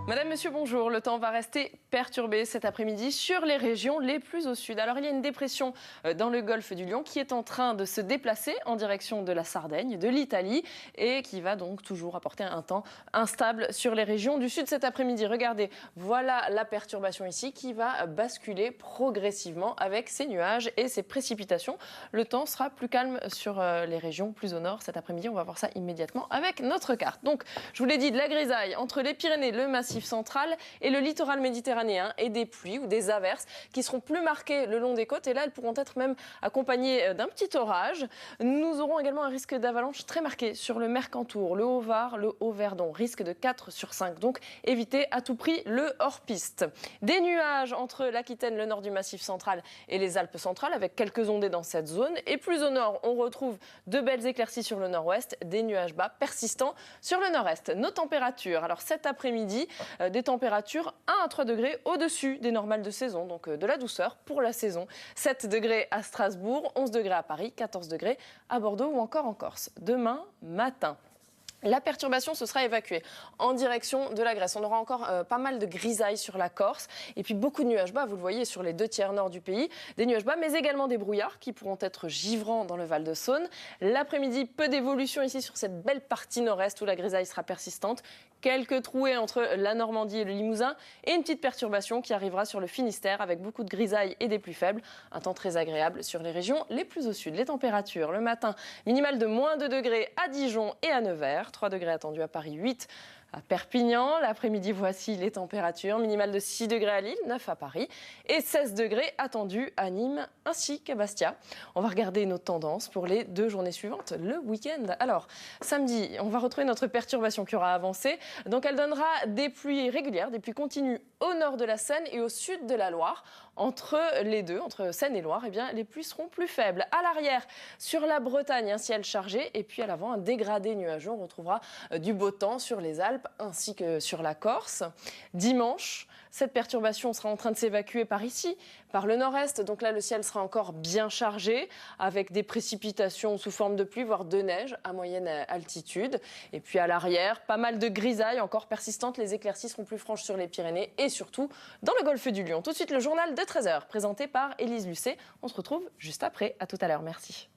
Madame, Monsieur, bonjour. Le temps va rester perturbé cet après-midi sur les régions les plus au sud. Alors, il y a une dépression dans le golfe du Lion qui est en train de se déplacer en direction de la Sardaigne, de l'Italie, et qui va donc toujours apporter un temps instable sur les régions du sud cet après-midi. Regardez, voilà la perturbation ici qui va basculer progressivement avec ces nuages et ces précipitations. Le temps sera plus calme sur les régions plus au nord cet après-midi. On va voir ça immédiatement avec notre carte. Donc, je vous l'ai dit, de la grisaille entre les Pyrénées, le Massif central et le littoral méditerranéen, et des pluies ou des averses qui seront plus marquées le long des côtes, et là elles pourront être même accompagnées d'un petit orage. Nous aurons également un risque d'avalanche très marqué sur le Mercantour, le Haut-Var, le Haut-Verdon, risque de 4 sur 5, donc évitez à tout prix le hors-piste. Des nuages entre l'Aquitaine, le nord du Massif central et les Alpes centrales, avec quelques ondées dans cette zone, et plus au nord on retrouve de belles éclaircies sur le nord-ouest, des nuages bas persistants sur le nord-est. Nos températures, alors cet après-midi, des températures 1 à 3 degrés au-dessus des normales de saison, donc de la douceur pour la saison. 7 degrés à Strasbourg, 11 degrés à Paris, 14 degrés à Bordeaux ou encore en Corse. Demain matin, la perturbation se sera évacuée en direction de la Grèce. On aura encore pas mal de grisailles sur la Corse et puis beaucoup de nuages bas, vous le voyez, sur les 2/3 nord du pays. Des nuages bas, mais également des brouillards qui pourront être givrants dans le Val-de-Saône. L'après-midi, peu d'évolution ici sur cette belle partie nord-est où la grisaille sera persistante. Quelques trouées entre la Normandie et le Limousin et une petite perturbation qui arrivera sur le Finistère avec beaucoup de grisailles et des pluies faibles. Un temps très agréable sur les régions les plus au sud. Les températures, le matin, minimale de -2 degrés à Dijon et à Nevers. 3 degrés attendus à Paris, 8 à Perpignan. L'après-midi, voici les températures. Minimale de 6 degrés à Lille, 9 à Paris et 16 degrés attendus à Nîmes ainsi qu'à Bastia. On va regarder nos tendances pour les 2 journées suivantes, le week-end. Alors, samedi, on va retrouver notre perturbation qui aura avancé. Donc, elle donnera des pluies régulières, des pluies continues au nord de la Seine et au sud de la Loire. Entre les deux, entre Seine et Loire, eh bien, les pluies seront plus faibles. À l'arrière, sur la Bretagne, un ciel chargé et puis à l'avant, un dégradé nuageux. On retrouvera du beau temps sur les Alpes ainsi que sur la Corse. Dimanche, cette perturbation sera en train de s'évacuer par ici, par le nord-est. Donc là, le ciel sera encore bien chargé avec des précipitations sous forme de pluie, voire de neige à moyenne altitude. Et puis à l'arrière, pas mal de grisailles encore persistantes. Les éclaircies seront plus franches sur les Pyrénées et surtout dans le golfe du Lion. Tout de suite, le journal de 13h présenté par Élise Lucet. On se retrouve juste après. À tout à l'heure. Merci.